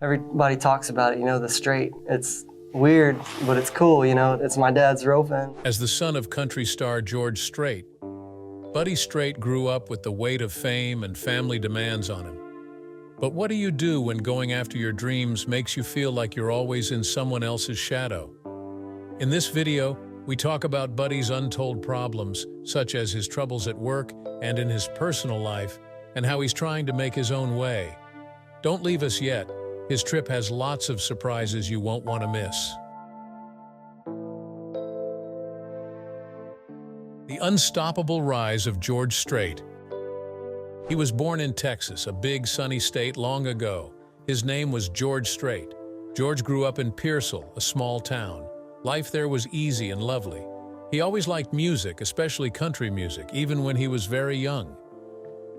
Everybody talks about it, the Strait. It's weird, but it's cool, It's my dad's roping. As the son of country star George Strait, Buddy Strait grew up with the weight of fame and family demands on him. But what do you do when going after your dreams makes you feel like you're always in someone else's shadow? In this video, we talk about Buddy's untold problems, such as his troubles at work and in his personal life, and how he's trying to make his own way. Don't leave us yet. His trip has lots of surprises you won't want to miss. The unstoppable rise of George Strait. He was born in Texas, a big sunny state, long ago. His name was George Strait. George grew up in Pearsall, a small town. Life there was easy and lovely. He always liked music, especially country music, even when he was very young.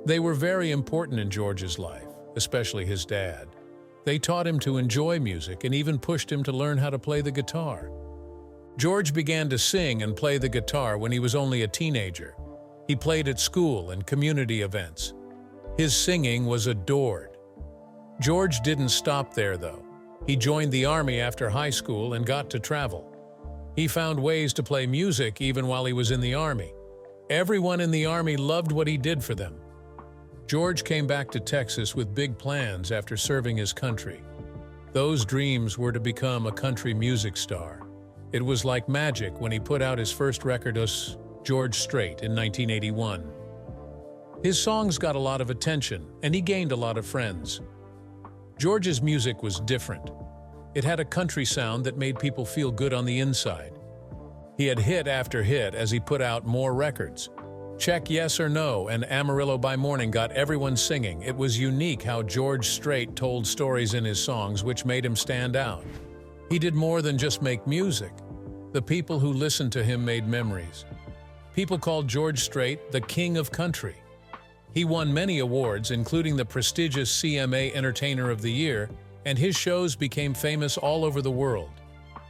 They were very important in George's life, especially his dad. They taught him to enjoy music and even pushed him to learn how to play the guitar. George began to sing and play the guitar when he was only a teenager. He played at school and community events. His singing was adored. George didn't stop there, though. He joined the Army after high school and got to travel. He found ways to play music even while he was in the Army. Everyone in the Army loved what he did for them. George came back to Texas with big plans after serving his country. Those dreams were to become a country music star. It was like magic when he put out his first record, George Strait, in 1981. His songs got a lot of attention, and he gained a lot of friends. George's music was different. It had a country sound that made people feel good on the inside. He had hit after hit as he put out more records. Check Yes or No and Amarillo by Morning got everyone singing. It was unique how George Strait told stories in his songs which made him stand out. He did more than just make music. The people who listened to him made memories. People called George Strait the King of Country. He won many awards, including the prestigious CMA Entertainer of the Year, and his shows became famous all over the world.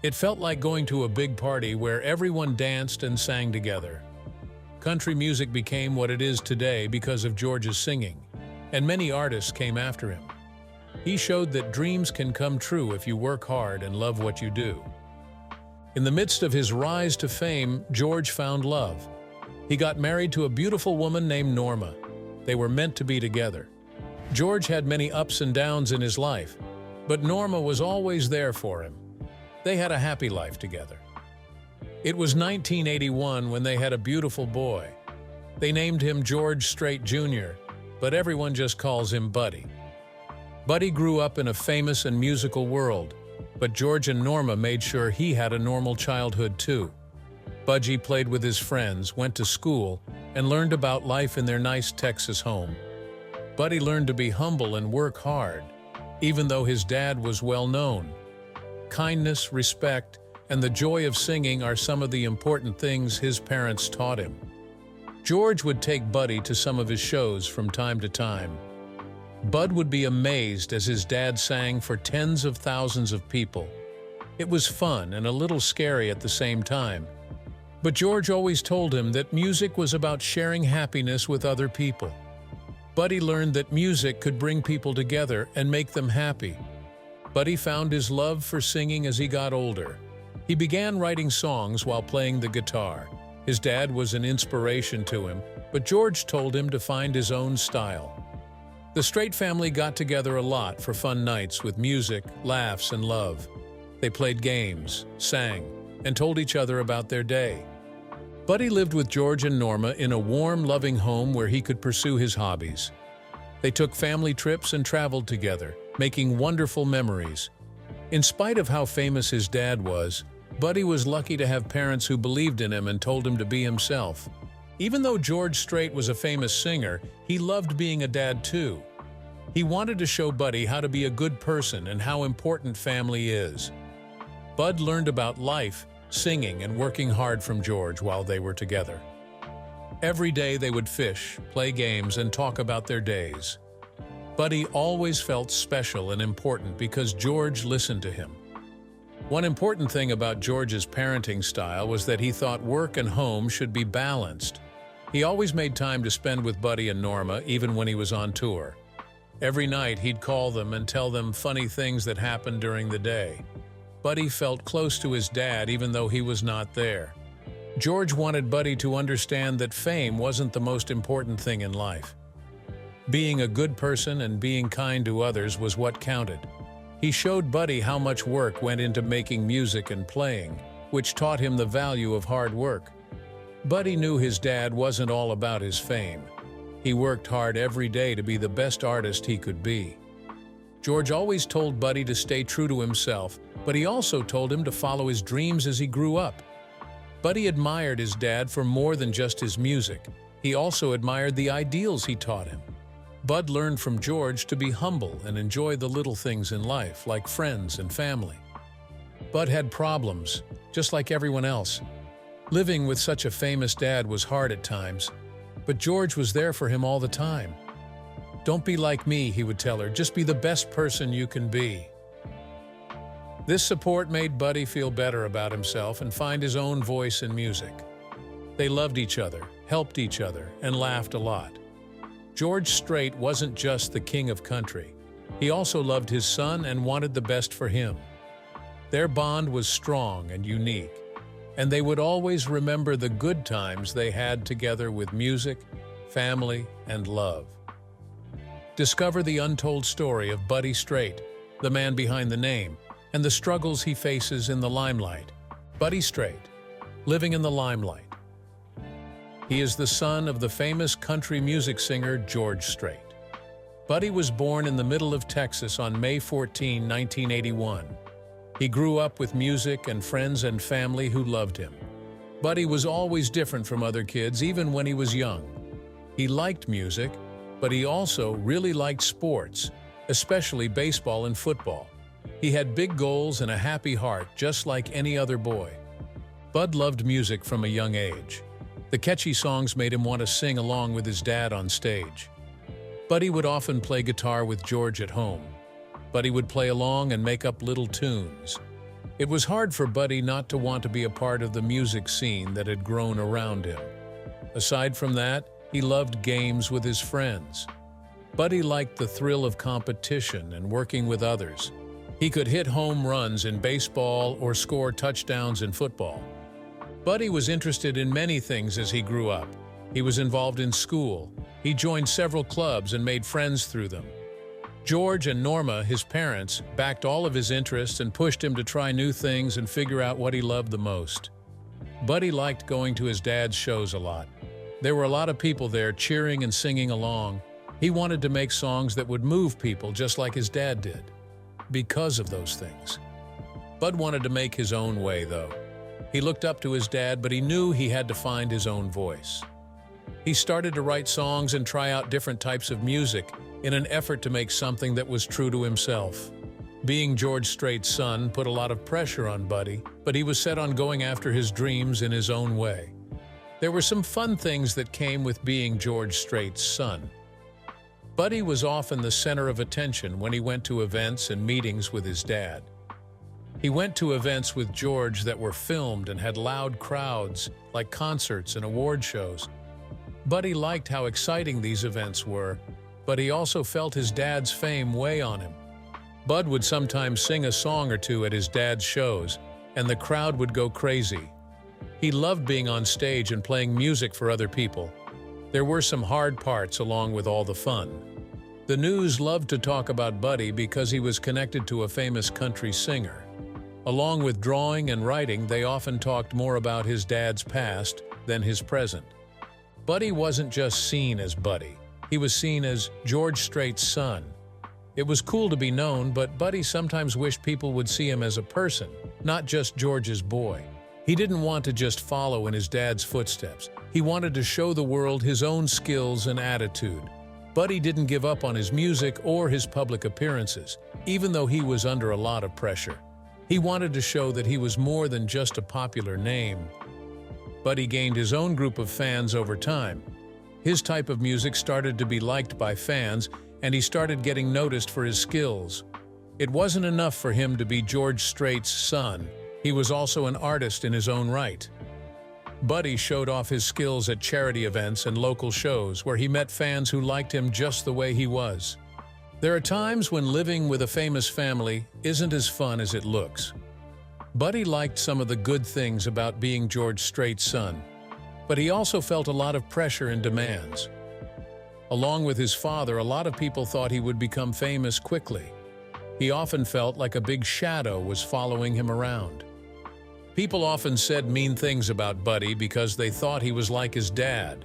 It felt like going to a big party where everyone danced and sang together. Country music became what it is today because of George's singing, and many artists came after him. He showed that dreams can come true if you work hard and love what you do. In the midst of his rise to fame, George found love. He got married to a beautiful woman named Norma. They were meant to be together. George had many ups and downs in his life, but Norma was always there for him. They had a happy life together. It was 1981 when they had a beautiful boy. They named him George Strait Jr., but everyone just calls him Buddy. Buddy grew up in a famous and musical world, but George and Norma made sure he had a normal childhood too. Budgie played with his friends, went to school, and learned about life in their nice Texas home. Buddy learned to be humble and work hard, even though his dad was well known. Kindness, respect, and the joy of singing are some of the important things his parents taught him. George would take Buddy to some of his shows from time to time. Bud would be amazed as his dad sang for tens of thousands of people. It was fun and a little scary at the same time. But George always told him that music was about sharing happiness with other people. Buddy learned that music could bring people together and make them happy. Buddy found his love for singing as he got older. He began writing songs while playing the guitar. His dad was an inspiration to him, but George told him to find his own style. The Strait family got together a lot for fun nights with music, laughs, and love. They played games, sang, and told each other about their day. Buddy lived with George and Norma in a warm, loving home where he could pursue his hobbies. They took family trips and traveled together, making wonderful memories. In spite of how famous his dad was, Buddy was lucky to have parents who believed in him and told him to be himself. Even though George Strait was a famous singer, he loved being a dad too. He wanted to show Buddy how to be a good person and how important family is. Bud learned about life, singing, and working hard from George while they were together. Every day they would fish, play games, and talk about their days. Buddy always felt special and important because George listened to him. One important thing about George's parenting style was that he thought work and home should be balanced. He always made time to spend with Buddy and Norma, even when he was on tour. Every night, he'd call them and tell them funny things that happened during the day. Buddy felt close to his dad even though he was not there. George wanted Buddy to understand that fame wasn't the most important thing in life. Being a good person and being kind to others was what counted. He showed Buddy how much work went into making music and playing, which taught him the value of hard work. Buddy knew his dad wasn't all about his fame. He worked hard every day to be the best artist he could be. George always told Buddy to stay true to himself, but he also told him to follow his dreams as he grew up. Buddy admired his dad for more than just his music. He also admired the ideals he taught him. Bud learned from George to be humble and enjoy the little things in life, like friends and family. Bud had problems, just like everyone else. Living with such a famous dad was hard at times, but George was there for him all the time. "Don't be like me," he would tell her, "just be the best person you can be." This support made Buddy feel better about himself and find his own voice in music. They loved each other, helped each other, and laughed a lot. George Strait wasn't just the king of country. He also loved his son and wanted the best for him. Their bond was strong and unique, and they would always remember the good times they had together with music, family, and love. Discover the untold story of Buddy Strait, the man behind the name, and the struggles he faces in the limelight. Buddy Strait, living in the limelight. He is the son of the famous country music singer George Strait. Buddy was born in the middle of Texas on May 14, 1981. He grew up with music and friends and family who loved him. Buddy was always different from other kids, even when he was young. He liked music, but he also really liked sports, especially baseball and football. He had big goals and a happy heart, just like any other boy. Bud loved music from a young age. The catchy songs made him want to sing along with his dad on stage. Buddy would often play guitar with George at home. Buddy would play along and make up little tunes. It was hard for Buddy not to want to be a part of the music scene that had grown around him. Aside from that, he loved games with his friends. Buddy liked the thrill of competition and working with others. He could hit home runs in baseball or score touchdowns in football. Buddy was interested in many things as he grew up. He was involved in school. He joined several clubs and made friends through them. George and Norma, his parents, backed all of his interests and pushed him to try new things and figure out what he loved the most. Buddy liked going to his dad's shows a lot. There were a lot of people there cheering and singing along. He wanted to make songs that would move people just like his dad did. Because of those things. Bud wanted to make his own way, though. He looked up to his dad, but he knew he had to find his own voice. He started to write songs and try out different types of music in an effort to make something that was true to himself. Being George Strait's son put a lot of pressure on Buddy, but he was set on going after his dreams in his own way. There were some fun things that came with being George Strait's son. Buddy was often the center of attention when he went to events and meetings with his dad. He went to events with George that were filmed and had loud crowds, like concerts and award shows. Buddy liked how exciting these events were, but he also felt his dad's fame weigh on him. Bud would sometimes sing a song or two at his dad's shows, and the crowd would go crazy. He loved being on stage and playing music for other people. There were some hard parts along with all the fun. The news loved to talk about Buddy because he was connected to a famous country singer. Along with drawing and writing, they often talked more about his dad's past than his present. Buddy wasn't just seen as Buddy. He was seen as George Strait's son. It was cool to be known, but Buddy sometimes wished people would see him as a person, not just George's boy. He didn't want to just follow in his dad's footsteps. He wanted to show the world his own skills and attitude. Buddy didn't give up on his music or his public appearances, even though he was under a lot of pressure. He wanted to show that he was more than just a popular name. Buddy gained his own group of fans over time. His type of music started to be liked by fans, and he started getting noticed for his skills. It wasn't enough for him to be George Strait's son. He was also an artist in his own right. Buddy showed off his skills at charity events and local shows where he met fans who liked him just the way he was. There are times when living with a famous family isn't as fun as it looks. Buddy liked some of the good things about being George Strait's son, but he also felt a lot of pressure and demands. Along with his father, a lot of people thought he would become famous quickly. He often felt like a big shadow was following him around. People often said mean things about Buddy because they thought he was like his dad.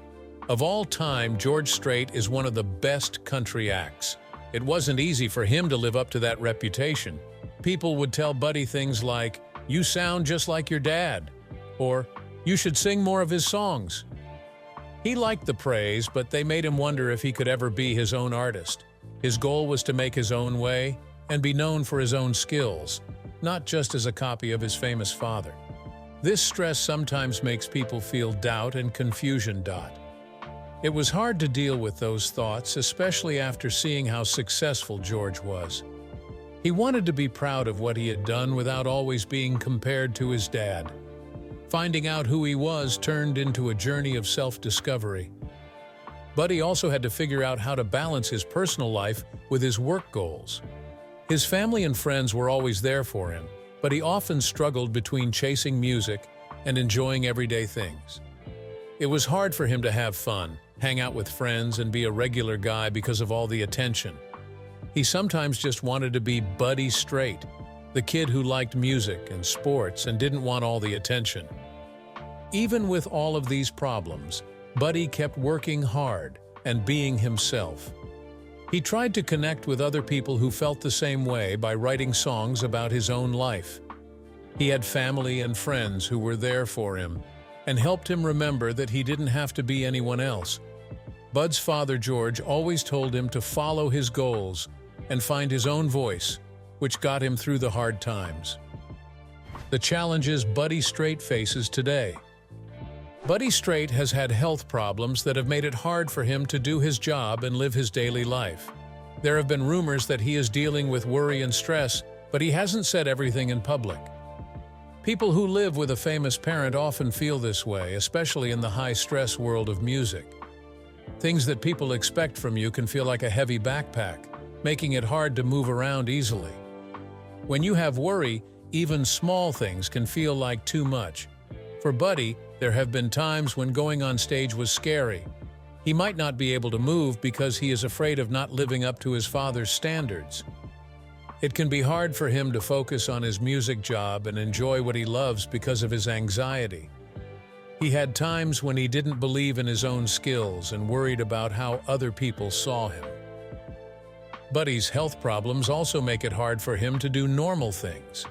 Of all time, George Strait is one of the best country acts. It wasn't easy for him to live up to that reputation. People would tell Buddy things like, "You sound just like your dad," or "You should sing more of his songs." He liked the praise, but they made him wonder if he could ever be his own artist. His goal was to make his own way and be known for his own skills, not just as a copy of his famous father. This stress sometimes makes people feel doubt and confusion. It was hard to deal with those thoughts, especially after seeing how successful George was. He wanted to be proud of what he had done without always being compared to his dad. Finding out who he was turned into a journey of self-discovery. Buddy also had to figure out how to balance his personal life with his work goals. His family and friends were always there for him, but he often struggled between chasing music and enjoying everyday things. It was hard for him to have fun, hang out with friends, and be a regular guy because of all the attention. He sometimes just wanted to be Buddy Strait, the kid who liked music and sports and didn't want all the attention. Even with all of these problems, Buddy kept working hard and being himself. He tried to connect with other people who felt the same way by writing songs about his own life. He had family and friends who were there for him and helped him remember that he didn't have to be anyone else. Bud's father, George, always told him to follow his goals and find his own voice, which got him through the hard times. The challenges Buddy Strait faces today. Buddy Strait has had health problems that have made it hard for him to do his job and live his daily life. There have been rumors that he is dealing with worry and stress, but he hasn't said everything in public. People who live with a famous parent often feel this way, especially in the high-stress world of music. Things that people expect from you can feel like a heavy backpack, making it hard to move around easily. When you have worry, even small things can feel like too much. For Buddy, there have been times when going on stage was scary. He might not be able to move because he is afraid of not living up to his father's standards. It can be hard for him to focus on his music job and enjoy what he loves because of his anxiety. He had times when he didn't believe in his own skills and worried about how other people saw him. Buddy's health problems also make it hard for him to do normal things.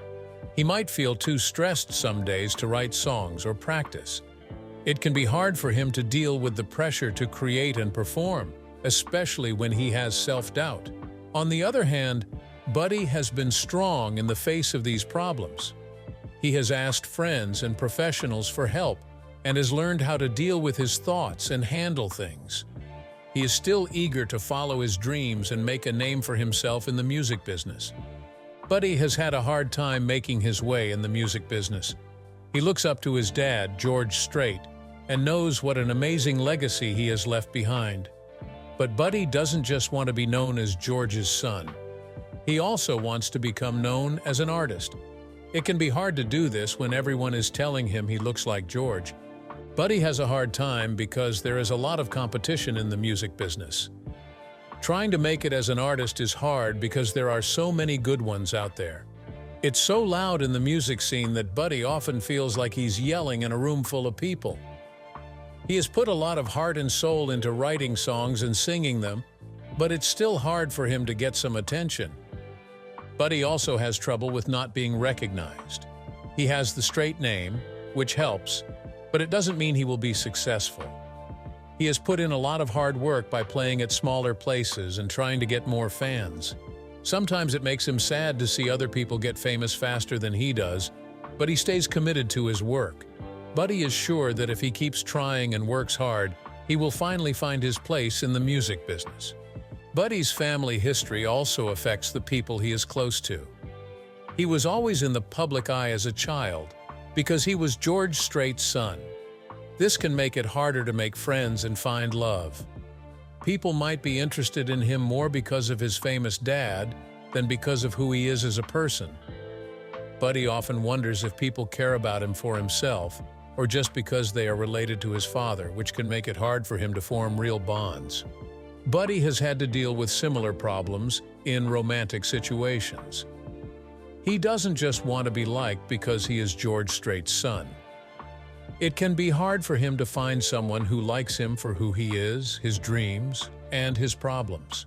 He might feel too stressed some days to write songs or practice. It can be hard for him to deal with the pressure to create and perform, especially when he has self-doubt. On the other hand, Buddy has been strong in the face of these problems. He has asked friends and professionals for help and has learned how to deal with his thoughts and handle things. He is still eager to follow his dreams and make a name for himself in the music business. Buddy has had a hard time making his way in the music business. He looks up to his dad, George Strait, and knows what an amazing legacy he has left behind. But Buddy doesn't just want to be known as George's son. He also wants to become known as an artist. It can be hard to do this when everyone is telling him he looks like George. Buddy has a hard time because there is a lot of competition in the music business. Trying to make it as an artist is hard because there are so many good ones out there. It's so loud in the music scene that Buddy often feels like he's yelling in a room full of people. He has put a lot of heart and soul into writing songs and singing them, but it's still hard for him to get some attention. Buddy also has trouble with not being recognized. He has the Strait name, which helps, but it doesn't mean he will be successful. He has put in a lot of hard work by playing at smaller places and trying to get more fans. Sometimes it makes him sad to see other people get famous faster than he does, but he stays committed to his work. Buddy is sure that if he keeps trying and works hard, he will finally find his place in the music business. Buddy's family history also affects the people he is close to. He was always in the public eye as a child because he was George Strait's son. This can make it harder to make friends and find love. People might be interested in him more because of his famous dad than because of who he is as a person. Buddy often wonders if people care about him for himself or just because they are related to his father, which can make it hard for him to form real bonds. Buddy has had to deal with similar problems in romantic situations. He doesn't just want to be liked because he is George Strait's son. It can be hard for him to find someone who likes him for who he is, his dreams, and his problems.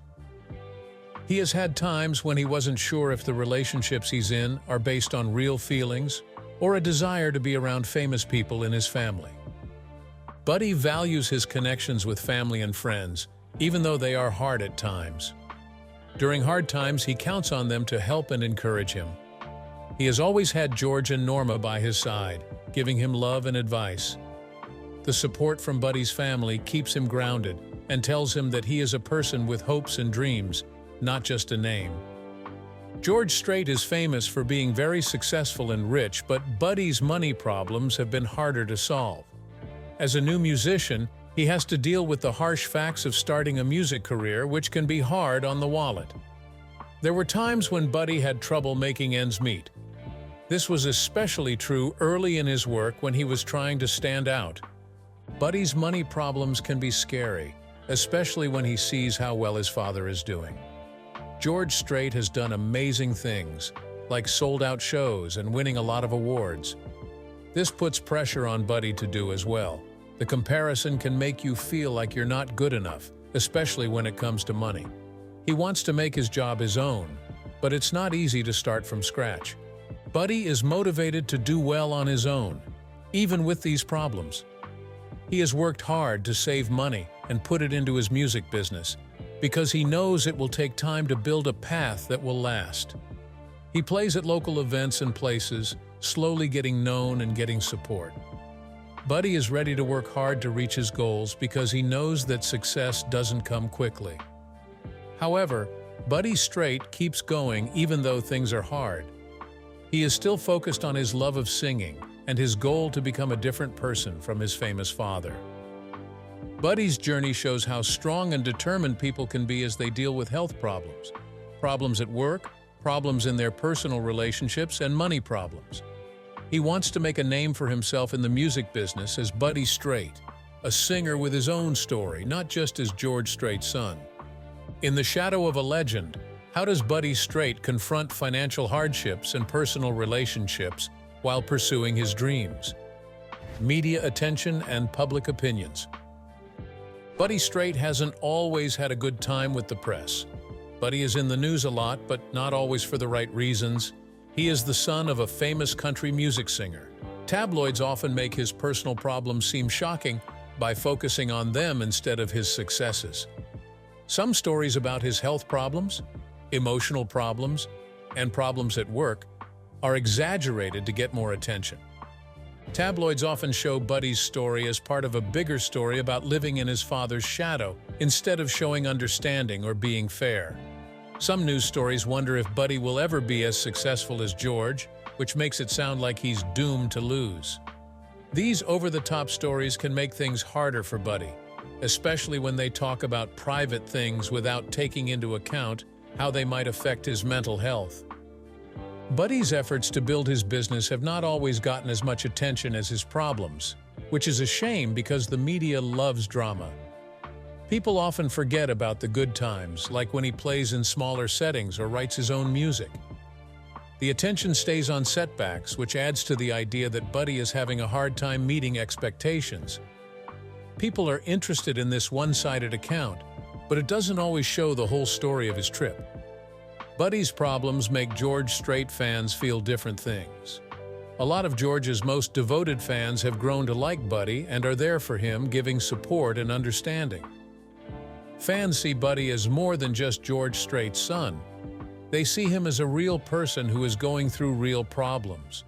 He has had times when he wasn't sure if the relationships he's in are based on real feelings or a desire to be around famous people in his family. Buddy values his connections with family and friends, even though they are hard at times. During hard times, he counts on them to help and encourage him. He has always had George and Norma by his side, giving him love and advice. The support from Buddy's family keeps him grounded and tells him that he is a person with hopes and dreams, not just a name. George Strait is famous for being very successful and rich, but Buddy's money problems have been harder to solve. As a new musician, he has to deal with the harsh facts of starting a music career, which can be hard on the wallet. There were times when Buddy had trouble making ends meet. This was especially true early in his work when he was trying to stand out. Buddy's money problems can be scary, especially when he sees how well his father is doing. George Strait has done amazing things, like sold-out shows and winning a lot of awards. This puts pressure on Buddy to do as well. The comparison can make you feel like you're not good enough, especially when it comes to money. He wants to make his job his own, but it's not easy to start from scratch. Buddy is motivated to do well on his own, even with these problems. He has worked hard to save money and put it into his music business, because he knows it will take time to build a path that will last. He plays at local events and places, slowly getting known and getting support. Buddy is ready to work hard to reach his goals because he knows that success doesn't come quickly. However, Buddy Strait keeps going even though things are hard. He is still focused on his love of singing and his goal to become a different person from his famous father. Buddy's journey shows how strong and determined people can be as they deal with health problems, problems at work, problems in their personal relationships, and money problems. He wants to make a name for himself in the music business as Buddy Strait, a singer with his own story, not just as George Strait's son. In the shadow of a legend, how does Buddy Strait confront financial hardships and personal relationships while pursuing his dreams? Media attention and public opinions. Buddy Strait hasn't always had a good time with the press. Buddy is in the news a lot, but not always for the right reasons. He is the son of a famous country music singer. Tabloids often make his personal problems seem shocking by focusing on them instead of his successes. Some stories about his health problems, emotional problems, and problems at work are exaggerated to get more attention. Tabloids often show Buddy's story as part of a bigger story about living in his father's shadow, instead of showing understanding or being fair. Some news stories wonder if Buddy will ever be as successful as George, which makes it sound like he's doomed to lose. These over-the-top stories can make things harder for Buddy, especially when they talk about private things without taking into account how they might affect his mental health. Buddy's efforts to build his business have not always gotten as much attention as his problems, which is a shame because the media loves drama. People often forget about the good times, like when he plays in smaller settings or writes his own music. The attention stays on setbacks, which adds to the idea that Buddy is having a hard time meeting expectations. People are interested in this one-sided account, but it doesn't always show the whole story of his trip. Buddy's problems make George Strait fans feel different things. A lot of George's most devoted fans have grown to like Buddy and are there for him, giving support and understanding. Fans see Buddy as more than just George Strait's son. They see him as a real person who is going through real problems.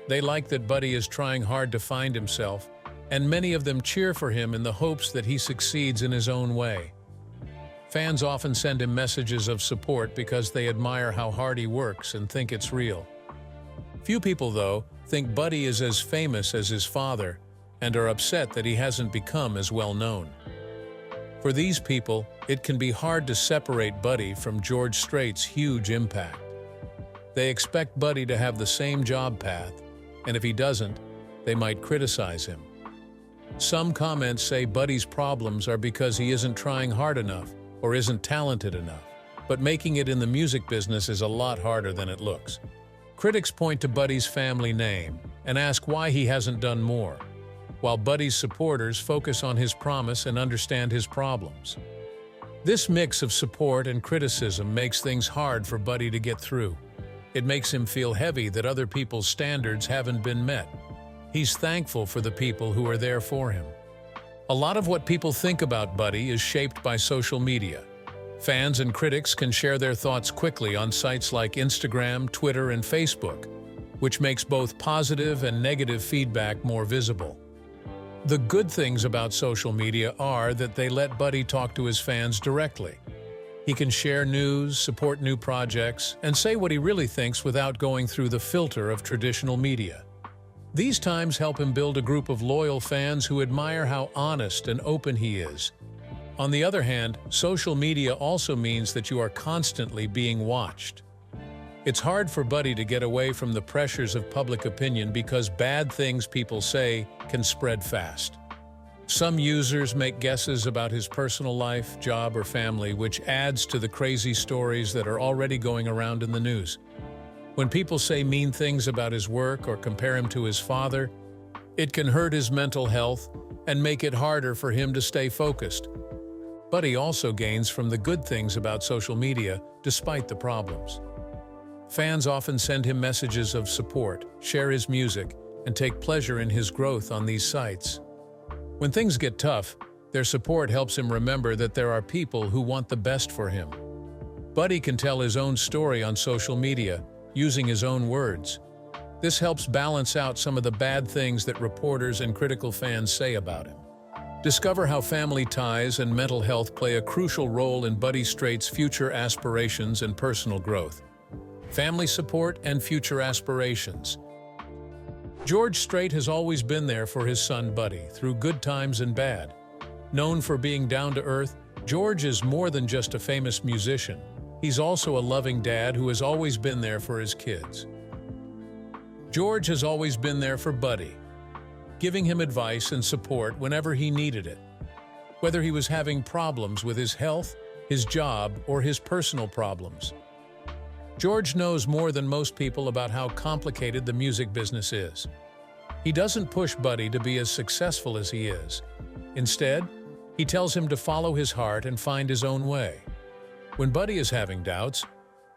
They like that Buddy is trying hard to find himself, and many of them cheer for him in the hopes that he succeeds in his own way. Fans often send him messages of support because they admire how hard he works and think it's real. Few people, though, think Buddy is as famous as his father and are upset that he hasn't become as well known. For these people, it can be hard to separate Buddy from George Strait's huge impact. They expect Buddy to have the same job path, and if he doesn't, they might criticize him. Some comments say Buddy's problems are because he isn't trying hard enough or isn't talented enough, but making it in the music business is a lot harder than it looks. Critics point to Buddy's family name and ask why he hasn't done more, while Buddy's supporters focus on his promise and understand his problems. This mix of support and criticism makes things hard for Buddy to get through. It makes him feel heavy that other people's standards haven't been met. He's thankful for the people who are there for him. A lot of what people think about Buddy is shaped by social media. Fans and critics can share their thoughts quickly on sites like Instagram, Twitter, and Facebook, which makes both positive and negative feedback more visible. The good things about social media are that they let Buddy talk to his fans directly. He can share news, support new projects, and say what he really thinks without going through the filter of traditional media. These times help him build a group of loyal fans who admire how honest and open he is. On the other hand, social media also means that you are constantly being watched. It's hard for Buddy to get away from the pressures of public opinion because bad things people say can spread fast. Some users make guesses about his personal life, job, or family, which adds to the crazy stories that are already going around in the news. When people say mean things about his work or compare him to his father, it can hurt his mental health and make it harder for him to stay focused. Buddy also gains from the good things about social media, despite the problems. Fans often send him messages of support, share his music, and take pleasure in his growth on these sites. When things get tough, their support helps him remember that there are people who want the best for him. Buddy can tell his own story on social media, using his own words. This helps balance out some of the bad things that reporters and critical fans say about him. Discover how family ties and mental health play a crucial role in Buddy Strait's future aspirations and personal growth. Family support and future aspirations. George Strait has always been there for his son Buddy, through good times and bad. Known for being down-to-earth, George is more than just a famous musician. He's also a loving dad who has always been there for his kids. George has always been there for Buddy, giving him advice and support whenever he needed it. Whether he was having problems with his health, his job, or his personal problems. George knows more than most people about how complicated the music business is. He doesn't push Buddy to be as successful as he is. Instead, he tells him to follow his heart and find his own way. When Buddy is having doubts,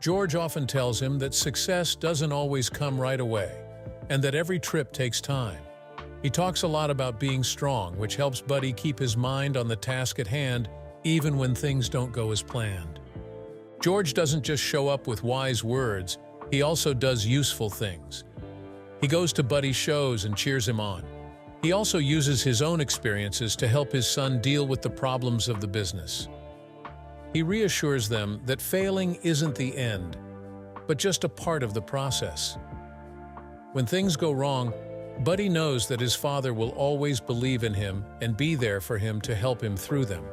George often tells him that success doesn't always come right away, and that every trip takes time. He talks a lot about being strong, which helps Buddy keep his mind on the task at hand, even when things don't go as planned. George doesn't just show up with wise words, he also does useful things. He goes to Buddy's shows and cheers him on. He also uses his own experiences to help his son deal with the problems of the business. He reassures them that failing isn't the end, but just a part of the process. When things go wrong, Buddy knows that his father will always believe in him and be there for him to help him through them.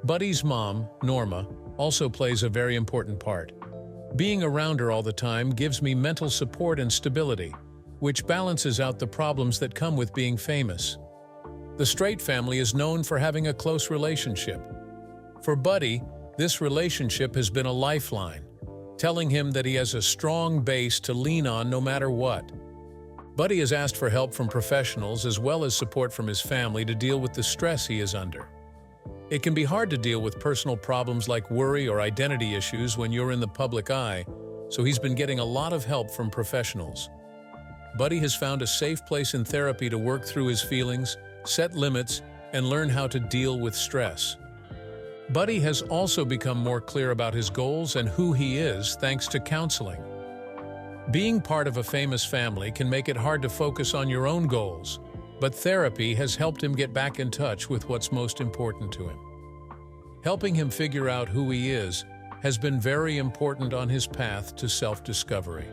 Buddy's mom, Norma, also plays a very important part. Being around her all the time gives me mental support and stability, which balances out the problems that come with being famous. The Strait family is known for having a close relationship. For Buddy, this relationship has been a lifeline, telling him that he has a strong base to lean on no matter what. Buddy has asked for help from professionals as well as support from his family to deal with the stress he is under. It can be hard to deal with personal problems like worry or identity issues when you're in the public eye, so he's been getting a lot of help from professionals. Buddy has found a safe place in therapy to work through his feelings, set limits, and learn how to deal with stress. Buddy has also become more clear about his goals and who he is thanks to counseling. Being part of a famous family can make it hard to focus on your own goals, but therapy has helped him get back in touch with what's most important to him. Helping him figure out who he is has been very important on his path to self-discovery.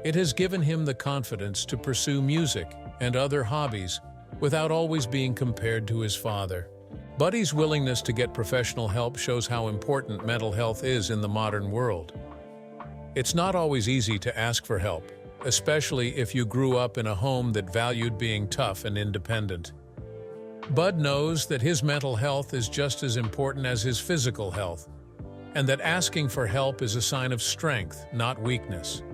It has given him the confidence to pursue music and other hobbies without always being compared to his father. Buddy's willingness to get professional help shows how important mental health is in the modern world. It's not always easy to ask for help, especially if you grew up in a home that valued being tough and independent. Bud knows that his mental health is just as important as his physical health, and that asking for help is a sign of strength, not weakness.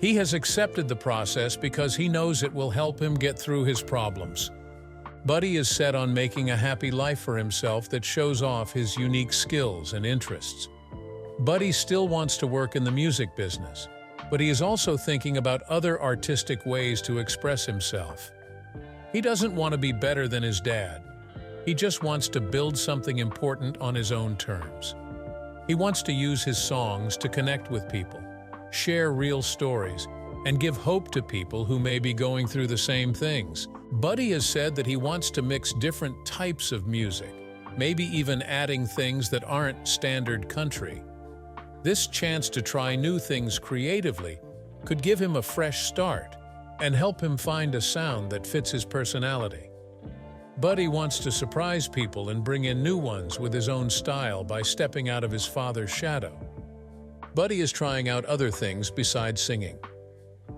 He has accepted the process because he knows it will help him get through his problems. Buddy is set on making a happy life for himself that shows off his unique skills and interests. Buddy still wants to work in the music business, but he is also thinking about other artistic ways to express himself. He doesn't want to be better than his dad. He just wants to build something important on his own terms. He wants to use his songs to connect with people, share real stories, and give hope to people who may be going through the same things. Buddy has said that he wants to mix different types of music, maybe even adding things that aren't standard country. This chance to try new things creatively could give him a fresh start and help him find a sound that fits his personality. Buddy wants to surprise people and bring in new ones with his own style by stepping out of his father's shadow. Buddy is trying out other things besides singing.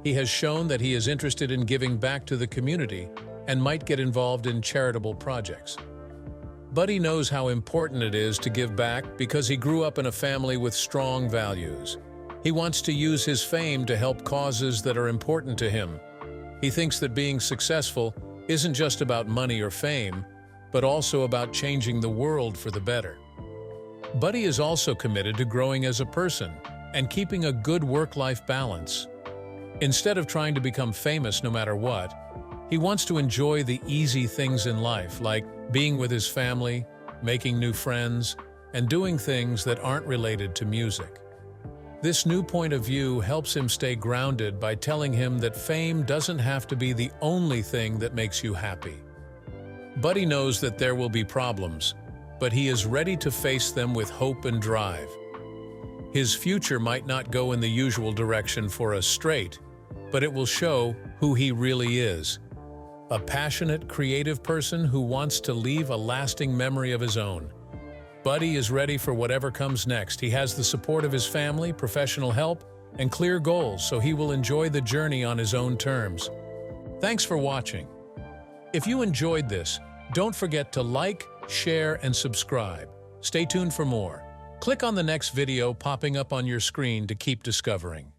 He has shown that he is interested in giving back to the community and might get involved in charitable projects. Buddy knows how important it is to give back because he grew up in a family with strong values. He wants to use his fame to help causes that are important to him. He thinks that being successful isn't just about money or fame, but also about changing the world for the better. Buddy is also committed to growing as a person and keeping a good work-life balance. Instead of trying to become famous no matter what, he wants to enjoy the easy things in life, like being with his family, making new friends, and doing things that aren't related to music. This new point of view helps him stay grounded by telling him that fame doesn't have to be the only thing that makes you happy. Buddy knows that there will be problems, but he is ready to face them with hope and drive. His future might not go in the usual direction for us Strait, but it will show who he really is. A passionate, creative person who wants to leave a lasting memory of his own. Buddy is ready for whatever comes next. He has the support of his family, professional help, and clear goals, so he will enjoy the journey on his own terms. Thanks for watching. If you enjoyed this, don't forget to like, share, and subscribe. Stay tuned for more. Click on the next video popping up on your screen to keep discovering.